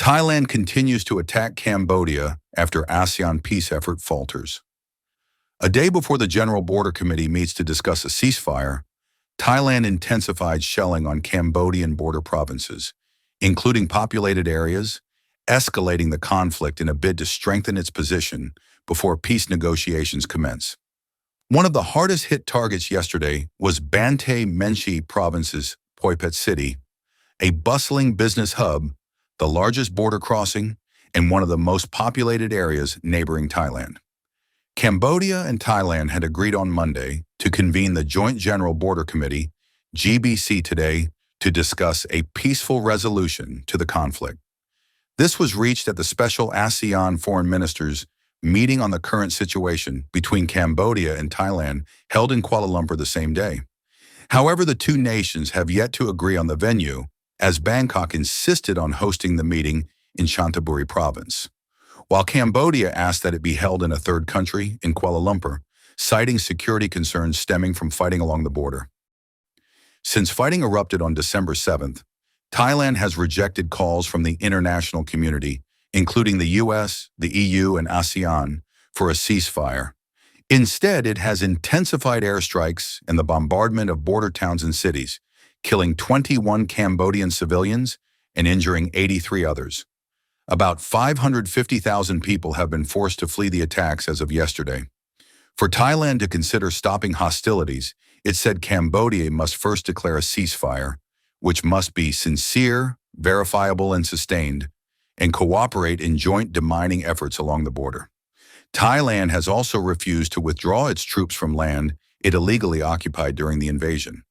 Thailand continues to attack Cambodia after ASEAN peace effort falters. A day before the General Border Committee meets to discuss a ceasefire, Thailand intensified shelling on Cambodian border provinces, including populated areas, escalating the conflict in a bid to strengthen its position before peace negotiations commence. One of the hardest-hit targets yesterday was Banteay Menchie Province's Phuket City, a bustling business hub, the largest border crossing, and one of the most populated areas neighboring Thailand. Cambodia and Thailand had agreed on Monday to convene the Joint General Border Committee, GBC, today to discuss a peaceful resolution to the conflict. This was reached at the special ASEAN foreign ministers meeting on the current situation between Cambodia and Thailand held in Kuala Lumpur the same day. However, the two nations have yet to agree on the venue, as Bangkok insisted on hosting the meeting in Chanthaburi province, while Cambodia asked that it be held in a third country, in Kuala Lumpur, citing security concerns stemming from fighting along the border. Since fighting erupted on December 7th, Thailand has rejected calls from the international community, including the US, the EU, and ASEAN, for a ceasefire. Instead, it has intensified airstrikes and the bombardment of border towns and cities, killing 21 Cambodian civilians and injuring 83 others. About 550,000 people have been forced to flee the attacks as of yesterday. For Thailand to consider stopping hostilities, it said Cambodia must first declare a ceasefire, which must be sincere, verifiable, and sustained, and cooperate in joint demining efforts along the border. Thailand has also refused to withdraw its troops from land it illegally occupied during the invasion.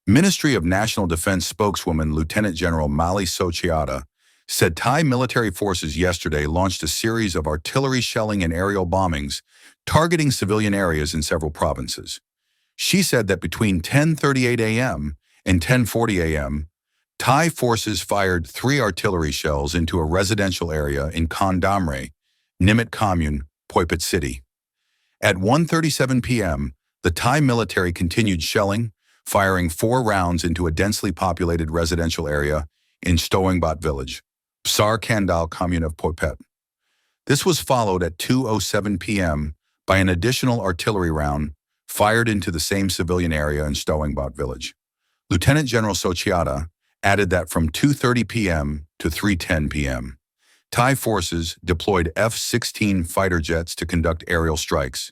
Ministry of National Defense spokeswoman Lieutenant General Mali Sochiata said Thai military forces yesterday launched a series of artillery shelling and aerial bombings targeting civilian areas in several provinces. She said that between 10:38 a.m. and 10:40 a.m., Thai forces fired 3 artillery shells into a residential area in Kon Damre, Nimit Commune, Phuket City. At 1:37 p.m., the Thai military continued shelling, firing 4 rounds into a densely populated residential area in Stoengbat village, Psar Kandal commune of Phuket. This was followed at 2:07 p.m. by an additional artillery round fired into the same civilian area in Stoengbat village. Lieutenant General Sochiata added that from 2:30 p.m. to 3:10 p.m., Thai forces deployed F-16 fighter jets to conduct aerial strikes,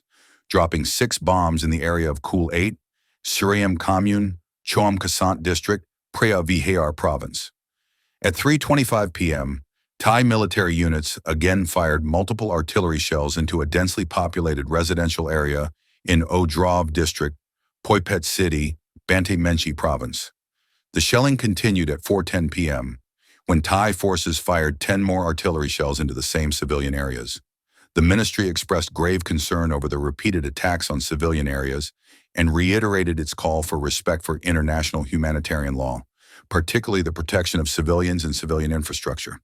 dropping 6 bombs in the area of Kul 8, Suriam Commune, Chom Kasant District, Prea Vihar Province. At 3:25 p.m., Thai military units again fired multiple artillery shells into a densely populated residential area in Odrov District, Phuket City, Banteay Menchie Province. The shelling continued at 4:10 p.m., when Thai forces fired 10 more artillery shells into the same civilian areas. The ministry expressed grave concern over the repeated attacks on civilian areas and reiterated its call for respect for international humanitarian law, particularly the protection of civilians and civilian infrastructure.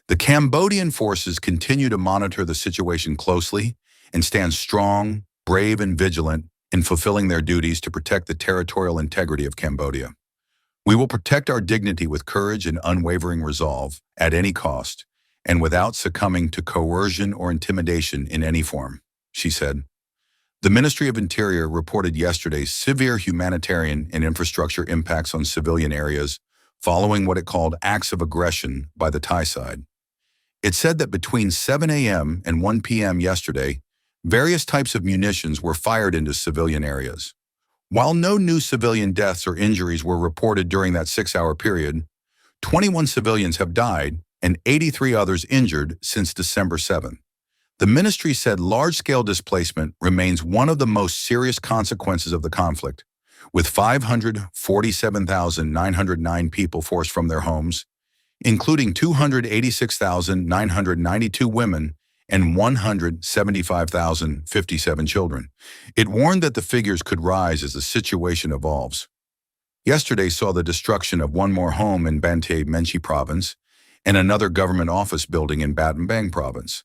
The Cambodian forces continue to monitor the situation closely and stand strong, brave, and vigilant in fulfilling their duties to protect the territorial integrity of Cambodia. We will protect our dignity with courage and unwavering resolve at any cost and without succumbing to coercion or intimidation in any form, she said. The Ministry of Interior reported yesterday severe humanitarian and infrastructure impacts on civilian areas following what it called acts of aggression by the Thai side. It said that between 7 a.m. and 1 p.m. yesterday, various types of munitions were fired into civilian areas. While no new civilian deaths or injuries were reported during that 6-hour period, 21 civilians have died and 83 others injured since December 7th. The ministry said large-scale displacement remains one of the most serious consequences of the conflict, with 547,909 people forced from their homes, including 286,992 women and 175,057 children. It warned that the figures could rise as the situation evolves. Yesterday saw the destruction of one more home in Banteay Menchie Province and another government office building in Battambang Province.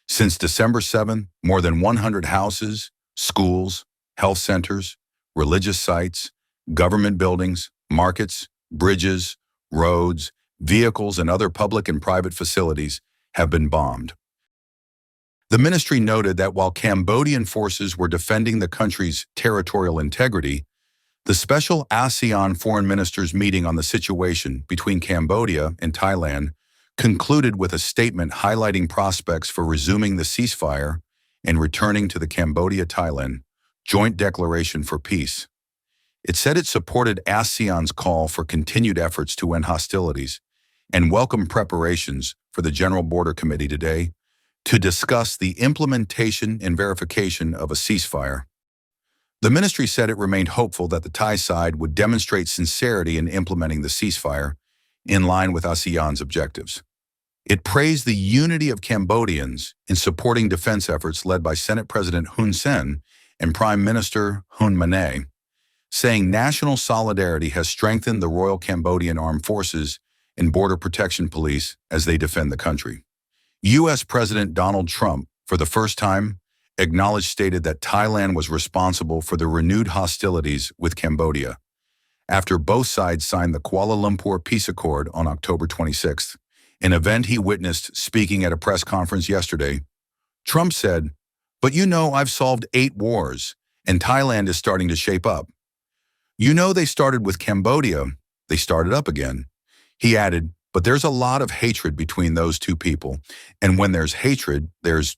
Since December 7th, more than 100 houses, schools, health centers, religious sites, government buildings, markets, bridges, roads, vehicles, and other public and private facilities have been bombed. The ministry noted that while Cambodian forces were defending the country's territorial integrity, the special ASEAN foreign ministers meeting on the situation between Cambodia and Thailand concluded with a statement highlighting prospects for resuming the ceasefire and returning to the Cambodia-Thailand Joint Declaration for Peace. It said it supported ASEAN's call for continued efforts to end hostilities and welcomed preparations for the General Border Committee today to discuss the implementation and verification of a ceasefire. The ministry said it remained hopeful that the Thai side would demonstrate sincerity in implementing the ceasefire in line with ASEAN's objectives. It praised the unity of Cambodians in supporting defense efforts led by Senate President Hun Sen and Prime Minister Hun Manet, saying national solidarity has strengthened the Royal Cambodian Armed Forces and Border Protection Police as they defend the country. U.S. President Donald Trump, for the first time, stated that Thailand was responsible for the renewed hostilities with Cambodia, after both sides signed the Kuala Lumpur Peace Accord on October 26th. An event he witnessed speaking at a press conference yesterday. Trump said, "But you know I've solved 8 wars, and Thailand is starting to shape up. You know they started with Cambodia, they started up again." He added, "But there's a lot of hatred between those two people, and when there's hatred, there's.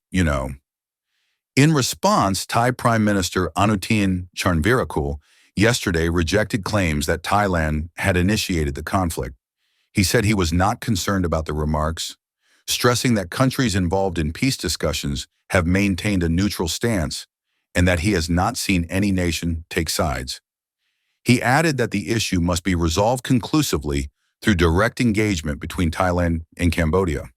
In response, Thai Prime Minister Anutin Charnvirakul yesterday rejected claims that Thailand had initiated the conflict. He said he was not concerned about the remarks, stressing that countries involved in peace discussions have maintained a neutral stance and that he has not seen any nation take sides. He added that the issue must be resolved conclusively through direct engagement between Thailand and Cambodia.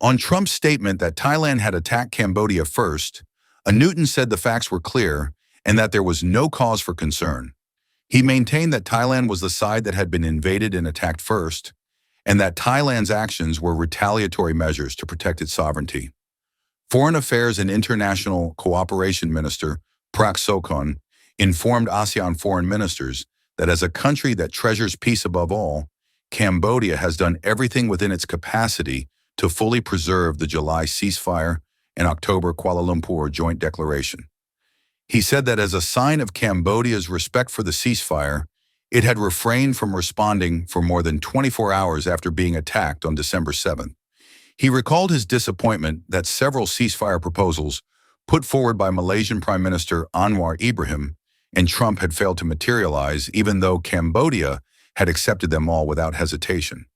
On Trump's statement that Thailand had attacked Cambodia first, Anutin said the facts were clear and that there was no cause for concern. He maintained that Thailand was the side that had been invaded and attacked first, and that Thailand's actions were retaliatory measures to protect its sovereignty. Foreign Affairs and International Cooperation Minister Prak Sokhonn informed ASEAN foreign ministers that as a country that treasures peace above all, Cambodia has done everything within its capacity to fully preserve the July ceasefire and October Kuala Lumpur Joint Declaration. He said that as a sign of Cambodia's respect for the ceasefire, it had refrained from responding for more than 24 hours after being attacked on December 7th. He recalled his disappointment that several ceasefire proposals put forward by Malaysian Prime Minister Anwar Ibrahim and Trump had failed to materialize, even though Cambodia had accepted them all without hesitation.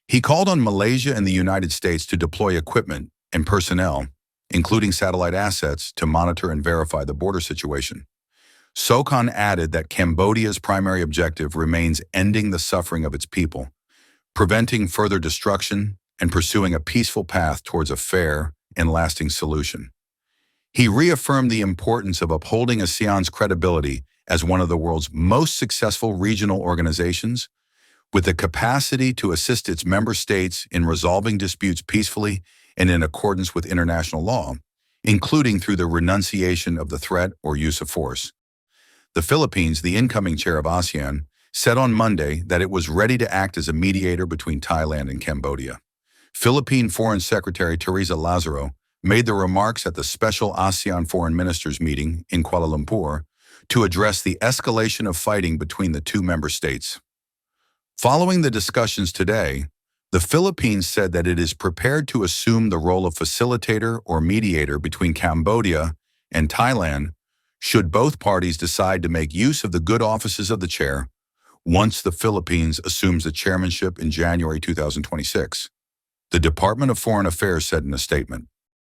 He called on Malaysia and the United States to deploy equipment and personnel, including satellite assets, to monitor and verify the border situation. Sokhonn added that Cambodia's primary objective remains ending the suffering of its people, preventing further destruction, and pursuing a peaceful path towards a fair and lasting solution. He reaffirmed the importance of upholding ASEAN's credibility as one of the world's most successful regional organizations, with the capacity to assist its member states in resolving disputes peacefully and in accordance with international law, including through the renunciation of the threat or use of force. The Philippines, the incoming chair of ASEAN, said on Monday that it was ready to act as a mediator between Thailand and Cambodia. Philippine Foreign Secretary Teresa Lazaro made the remarks at the special ASEAN foreign ministers meeting in Kuala Lumpur to address the escalation of fighting between the two member states. Following the discussions today, the Philippines said that it is prepared to assume the role of facilitator or mediator between Cambodia and Thailand should both parties decide to make use of the good offices of the chair once the Philippines assumes the chairmanship in January 2026. The Department of Foreign Affairs said in a statement.